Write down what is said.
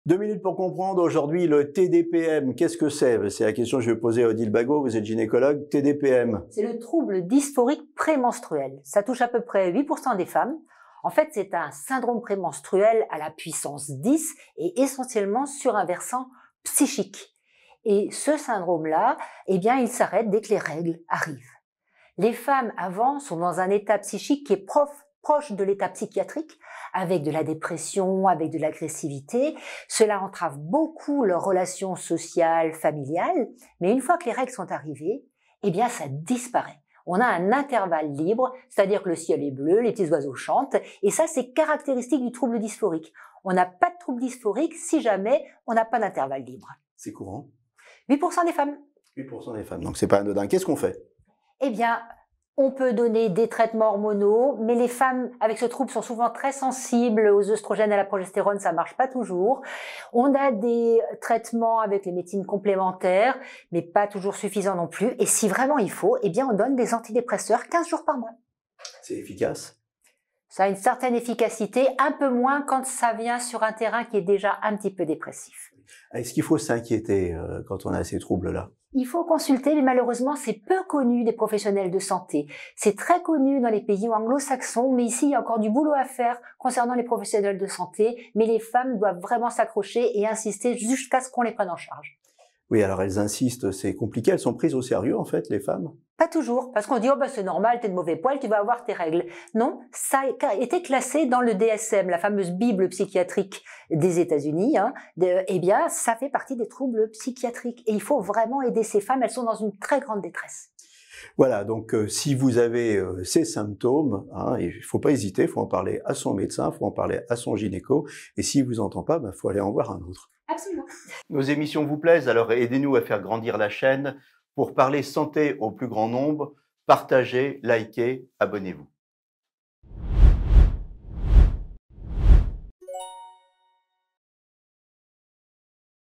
2 minutes pour comprendre aujourd'hui le TDPM. Qu'est-ce que c'est? C'est la question que je vais poser à Odile Bagot, vous êtes gynécologue. TDPM. C'est le trouble dysphorique prémenstruel. Ça touche à peu près 8% des femmes. En fait, c'est un syndrome prémenstruel à la puissance 10 et essentiellement sur un versant psychique. Et ce syndrome-là, eh bien, il s'arrête dès que les règles arrivent. Les femmes avant sont dans un état psychique qui est proche de l'état psychiatrique, avec de la dépression, avec de l'agressivité. Cela entrave beaucoup leurs relations sociales, familiales, mais une fois que les règles sont arrivées, eh bien ça disparaît. On a un intervalle libre, c'est-à-dire que le ciel est bleu, les petits oiseaux chantent, et ça c'est caractéristique du trouble dysphorique. On n'a pas de trouble dysphorique si jamais on n'a pas d'intervalle libre. C'est courant. 8% des femmes. 8% des femmes, donc c'est pas anodin. Qu'est-ce qu'on fait? Eh bien, on peut donner des traitements hormonaux, mais les femmes avec ce trouble sont souvent très sensibles aux œstrogènes et à la progestérone, ça marche pas toujours. On a des traitements avec les médecines complémentaires, mais pas toujours suffisants non plus. Et si vraiment il faut, eh bien on donne des antidépresseurs 15 jours par mois. C'est efficace? Ça a une certaine efficacité, un peu moins quand ça vient sur un terrain qui est déjà un petit peu dépressif. Est-ce qu'il faut s'inquiéter quand on a ces troubles-là? Il faut consulter, mais malheureusement, c'est peu connu des professionnels de santé. C'est très connu dans les pays anglo-saxons, mais ici, il y a encore du boulot à faire concernant les professionnels de santé. Mais les femmes doivent vraiment s'accrocher et insister jusqu'à ce qu'on les prenne en charge. Oui, alors elles insistent, c'est compliqué, elles sont prises au sérieux en fait, les femmes? Pas toujours, parce qu'on dit « Oh ben c'est normal, t'es de mauvais poil, tu vas avoir tes règles ». Non, ça a été classé dans le DSM, la fameuse Bible psychiatrique des États-Unis. Eh bien, ça fait partie des troubles psychiatriques. Et il faut vraiment aider ces femmes, elles sont dans une très grande détresse. Voilà, donc si vous avez ces symptômes, il ne faut pas hésiter, il faut en parler à son médecin, il faut en parler à son gynéco, et s'il ne vous entend pas, il faut aller en voir un autre. Absolument. Nos émissions vous plaisent, alors aidez-nous à faire grandir la chaîne pour parler santé au plus grand nombre. Partagez, likez, abonnez-vous.